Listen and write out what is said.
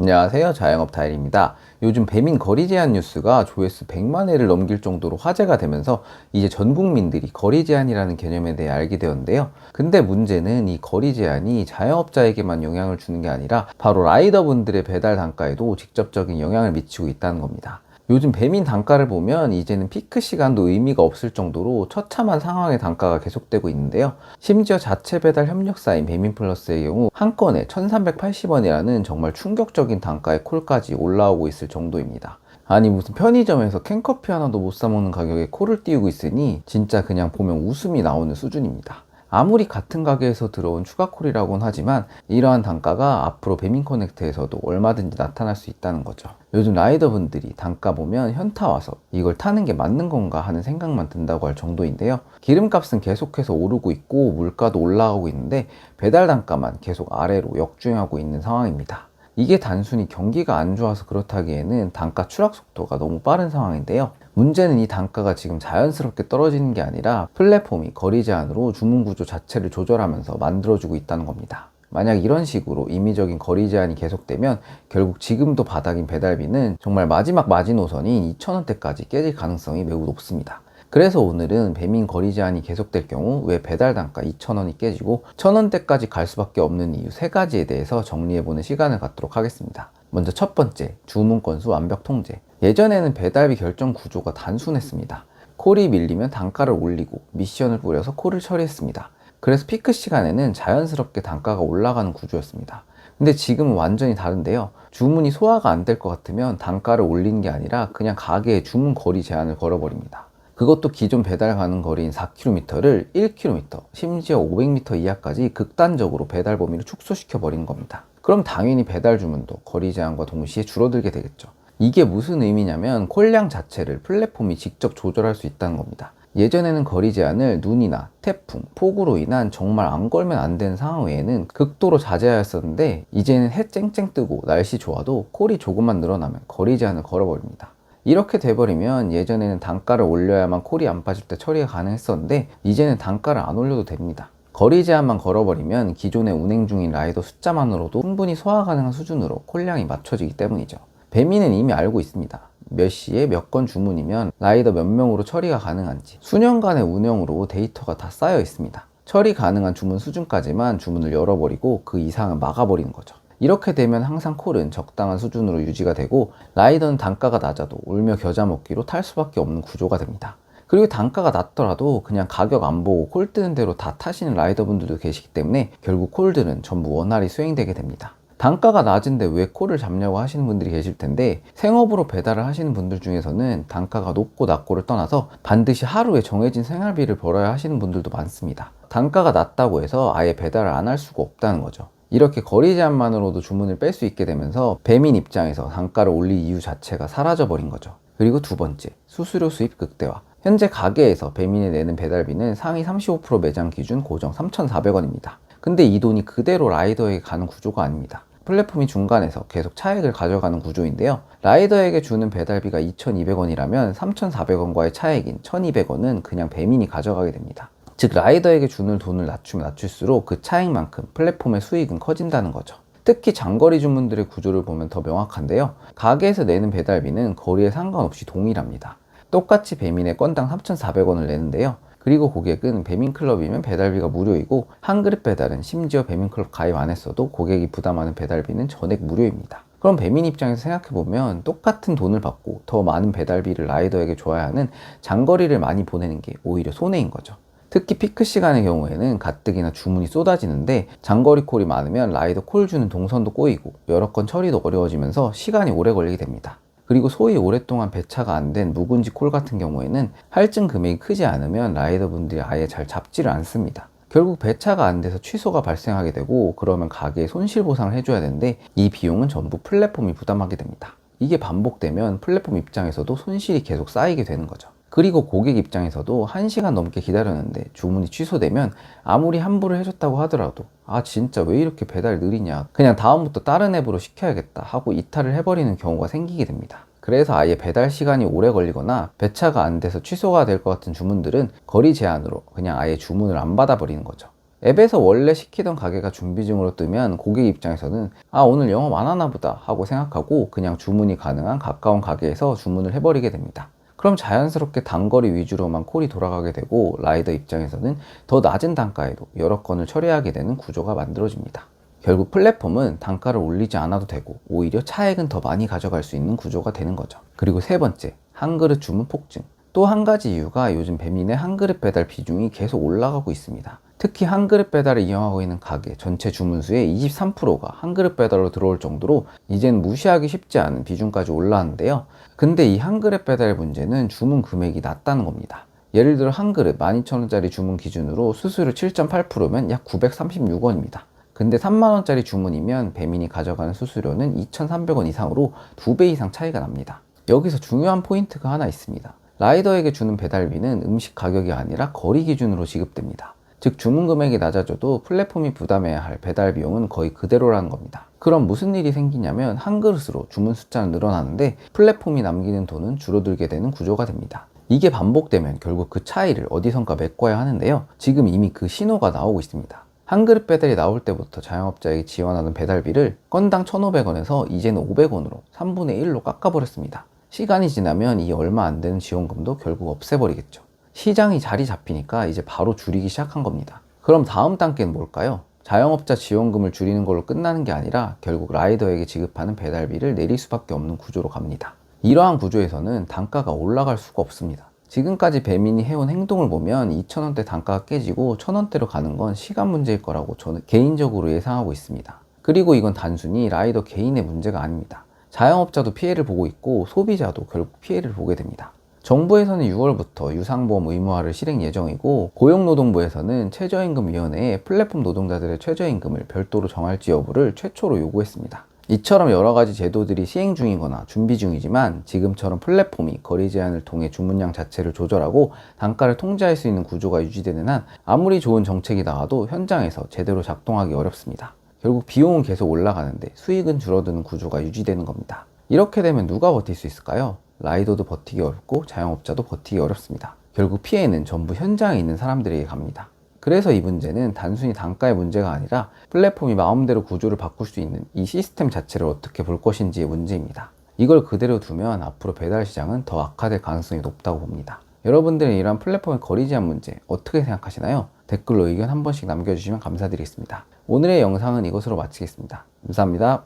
안녕하세요. 자영업 다일입니다. 요즘 배민 거리 제한 뉴스가 조회수 100만 회를 넘길 정도로 화제가 되면서 이제 전 국민들이 거리 제한이라는 개념에 대해 알게 되었는데요. 근데 문제는 이 거리 제한이 자영업자에게만 영향을 주는 게 아니라 바로 라이더분들의 배달 단가에도 직접적인 영향을 미치고 있다는 겁니다. 요즘 배민 단가를 보면 이제는 피크 시간도 의미가 없을 정도로 처참한 상황의 단가가 계속되고 있는데요. 심지어 자체 배달 협력사인 배민플러스의 경우 한 건에 1380원이라는 정말 충격적인 단가의 콜까지 올라오고 있을 정도입니다. 아니 무슨 편의점에서 캔커피 하나도 못 사먹는 가격에 콜을 띄우고 있으니 진짜 그냥 보면 웃음이 나오는 수준입니다. 아무리 같은 가게에서 들어온 추가콜이라고는 하지만 이러한 단가가 앞으로 배민커넥트에서도 얼마든지 나타날 수 있다는 거죠. 요즘 라이더분들이 단가 보면 현타 와서 이걸 타는 게 맞는 건가 하는 생각만 든다고 할 정도인데요. 기름값은 계속해서 오르고 있고 물가도 올라가고 있는데 배달 단가만 계속 아래로 역주행하고 있는 상황입니다. 이게 단순히 경기가 안 좋아서 그렇다기에는 단가 추락 속도가 너무 빠른 상황인데요. 문제는 이 단가가 지금 자연스럽게 떨어지는 게 아니라 플랫폼이 거리 제한으로 주문 구조 자체를 조절하면서 만들어주고 있다는 겁니다. 만약 이런 식으로 임의적인 거리 제한이 계속되면 결국 지금도 바닥인 배달비는 정말 마지막 마지노선인 2,000원대까지 깨질 가능성이 매우 높습니다. 그래서 오늘은 배민 거리 제한이 계속될 경우 왜 배달 단가 2,000원이 깨지고 1,000원대까지 갈 수밖에 없는 이유 3가지에 대해서 정리해보는 시간을 갖도록 하겠습니다. 먼저 첫 번째, 주문 건수 완벽 통제. 예전에는 배달비 결정 구조가 단순했습니다. 콜이 밀리면 단가를 올리고 미션을 뿌려서 콜을 처리했습니다. 그래서 피크 시간에는 자연스럽게 단가가 올라가는 구조였습니다. 근데 지금은 완전히 다른데요. 주문이 소화가 안 될 것 같으면 단가를 올리는 게 아니라 그냥 가게에 주문 거리 제한을 걸어버립니다. 그것도 기존 배달 가는 거리인 4km를 1km, 심지어 500m 이하까지 극단적으로 배달 범위를 축소시켜 버린 겁니다. 그럼 당연히 배달 주문도 거리 제한과 동시에 줄어들게 되겠죠. 이게 무슨 의미냐면 콜량 자체를 플랫폼이 직접 조절할 수 있다는 겁니다. 예전에는 거리 제한을 눈이나 태풍, 폭우로 인한 정말 안 걸면 안 되는 상황 외에는 극도로 자제하였었는데 이제는 해 쨍쨍 뜨고 날씨 좋아도 콜이 조금만 늘어나면 거리 제한을 걸어버립니다. 이렇게 돼버리면 예전에는 단가를 올려야만 콜이 안 빠질 때 처리가 가능했었는데 이제는 단가를 안 올려도 됩니다. 거리 제한만 걸어버리면 기존에 운행 중인 라이더 숫자만으로도 충분히 소화 가능한 수준으로 콜량이 맞춰지기 때문이죠. 배민은 이미 알고 있습니다. 몇 시에 몇 건 주문이면 라이더 몇 명으로 처리가 가능한지 수년간의 운영으로 데이터가 다 쌓여 있습니다. 처리 가능한 주문 수준까지만 주문을 열어버리고 그 이상은 막아버리는 거죠. 이렇게 되면 항상 콜은 적당한 수준으로 유지가 되고 라이더는 단가가 낮아도 울며 겨자 먹기로 탈 수밖에 없는 구조가 됩니다. 그리고 단가가 낮더라도 그냥 가격 안 보고 콜 뜨는 대로 다 타시는 라이더분들도 계시기 때문에 결국 콜들은 전부 원활히 수행되게 됩니다. 단가가 낮은데 왜 콜을 잡냐고 하시는 분들이 계실 텐데 생업으로 배달을 하시는 분들 중에서는 단가가 높고 낮고를 떠나서 반드시 하루에 정해진 생활비를 벌어야 하시는 분들도 많습니다. 단가가 낮다고 해서 아예 배달을 안 할 수가 없다는 거죠. 이렇게 거리 제한만으로도 주문을 뺄 수 있게 되면서 배민 입장에서 단가를 올릴 이유 자체가 사라져 버린 거죠. 그리고 두 번째, 수수료 수입 극대화. 현재 가게에서 배민이 내는 배달비는 상위 35% 매장 기준 고정 3,400원입니다. 근데 이 돈이 그대로 라이더에게 가는 구조가 아닙니다. 플랫폼이 중간에서 계속 차액을 가져가는 구조인데요. 라이더에게 주는 배달비가 2,200원이라면 3,400원과의 차액인 1,200원은 그냥 배민이 가져가게 됩니다. 즉 라이더에게 주는 돈을 낮추면 낮출수록 그 차액만큼 플랫폼의 수익은 커진다는 거죠. 특히 장거리 주문들의 구조를 보면 더 명확한데요. 가게에서 내는 배달비는 거리에 상관없이 동일합니다. 똑같이 배민에 건당 3,400원을 내는데요. 그리고 고객은 배민클럽이면 배달비가 무료이고 한 그릇 배달은 심지어 배민클럽 가입 안 했어도 고객이 부담하는 배달비는 전액 무료입니다. 그럼 배민 입장에서 생각해보면 똑같은 돈을 받고 더 많은 배달비를 라이더에게 줘야 하는 장거리를 많이 보내는 게 오히려 손해인 거죠. 특히 피크 시간의 경우에는 가뜩이나 주문이 쏟아지는데 장거리 콜이 많으면 라이더 콜 주는 동선도 꼬이고 여러 건 처리도 어려워지면서 시간이 오래 걸리게 됩니다. 그리고 소위 오랫동안 배차가 안 된 묵은지 콜 같은 경우에는 할증 금액이 크지 않으면 라이더분들이 아예 잘 잡지를 않습니다. 결국 배차가 안 돼서 취소가 발생하게 되고 그러면 가게에 손실 보상을 해줘야 되는데 이 비용은 전부 플랫폼이 부담하게 됩니다. 이게 반복되면 플랫폼 입장에서도 손실이 계속 쌓이게 되는 거죠. 그리고 고객 입장에서도 1시간 넘게 기다렸는데 주문이 취소되면 아무리 환불을 해줬다고 하더라도 아 진짜 왜 이렇게 배달이 느리냐 그냥 다음부터 다른 앱으로 시켜야겠다 하고 이탈을 해버리는 경우가 생기게 됩니다. 그래서 아예 배달 시간이 오래 걸리거나 배차가 안 돼서 취소가 될 것 같은 주문들은 거리 제한으로 그냥 아예 주문을 안 받아버리는 거죠. 앱에서 원래 시키던 가게가 준비 중으로 뜨면 고객 입장에서는 아, 오늘 영업 안 하나 보다 하고 생각하고 그냥 주문이 가능한 가까운 가게에서 주문을 해버리게 됩니다. 그럼 자연스럽게 단거리 위주로만 콜이 돌아가게 되고 라이더 입장에서는 더 낮은 단가에도 여러 건을 처리하게 되는 구조가 만들어집니다. 결국 플랫폼은 단가를 올리지 않아도 되고 오히려 차액은 더 많이 가져갈 수 있는 구조가 되는 거죠. 그리고 세 번째, 한 그릇 주문 폭증. 또 한 가지 이유가 요즘 배민의 한 그릇 배달 비중이 계속 올라가고 있습니다. 특히 한 그릇 배달을 이용하고 있는 가게 전체 주문수의 23%가 한 그릇 배달로 들어올 정도로 이젠 무시하기 쉽지 않은 비중까지 올라왔는데요. 근데 이 한 그릇 배달의 문제는 주문 금액이 낮다는 겁니다. 예를 들어 한 그릇 12,000원짜리 주문 기준으로 수수료 7.8%면 약 936원입니다. 근데 3만원짜리 주문이면 배민이 가져가는 수수료는 2,300원 이상으로 2배 이상 차이가 납니다. 여기서 중요한 포인트가 하나 있습니다. 라이더에게 주는 배달비는 음식 가격이 아니라 거리 기준으로 지급됩니다. 즉 주문 금액이 낮아져도 플랫폼이 부담해야 할 배달 비용은 거의 그대로라는 겁니다. 그럼 무슨 일이 생기냐면 한 그릇으로 주문 숫자는 늘어나는데 플랫폼이 남기는 돈은 줄어들게 되는 구조가 됩니다. 이게 반복되면 결국 그 차이를 어디선가 메꿔야 하는데요. 지금 이미 그 신호가 나오고 있습니다. 한 그릇 배달이 나올 때부터 자영업자에게 지원하는 배달비를 건당 1,500원에서 이제는 500원으로 3분의 1로 깎아버렸습니다. 시간이 지나면 이 얼마 안 되는 지원금도 결국 없애버리겠죠. 시장이 자리 잡히니까 이제 바로 줄이기 시작한 겁니다. 그럼 다음 단계는 뭘까요? 자영업자 지원금을 줄이는 걸로 끝나는 게 아니라 결국 라이더에게 지급하는 배달비를 내릴 수밖에 없는 구조로 갑니다. 이러한 구조에서는 단가가 올라갈 수가 없습니다. 지금까지 배민이 해온 행동을 보면 2,000원대 단가가 깨지고 1,000원대로 가는 건 시간 문제일 거라고 저는 개인적으로 예상하고 있습니다. 그리고 이건 단순히 라이더 개인의 문제가 아닙니다. 자영업자도 피해를 보고 있고 소비자도 결국 피해를 보게 됩니다. 정부에서는 6월부터 유상보험 의무화를 실행 예정이고 고용노동부에서는 최저임금위원회에 플랫폼 노동자들의 최저임금을 별도로 정할지 여부를 최초로 요구했습니다. 이처럼 여러 가지 제도들이 시행 중이거나 준비 중이지만 지금처럼 플랫폼이 거리 제한을 통해 주문량 자체를 조절하고 단가를 통제할 수 있는 구조가 유지되는 한 아무리 좋은 정책이 나와도 현장에서 제대로 작동하기 어렵습니다. 결국 비용은 계속 올라가는데 수익은 줄어드는 구조가 유지되는 겁니다. 이렇게 되면 누가 버틸 수 있을까요? 라이더도 버티기 어렵고 자영업자도 버티기 어렵습니다. 결국 피해는 전부 현장에 있는 사람들에게 갑니다. 그래서 이 문제는 단순히 단가의 문제가 아니라 플랫폼이 마음대로 구조를 바꿀 수 있는 이 시스템 자체를 어떻게 볼 것인지의 문제입니다. 이걸 그대로 두면 앞으로 배달 시장은 더 악화될 가능성이 높다고 봅니다. 여러분들은 이러한 플랫폼의 거리 제한 문제 어떻게 생각하시나요? 댓글로 의견 한 번씩 남겨주시면 감사드리겠습니다. 오늘의 영상은 이것으로 마치겠습니다. 감사합니다.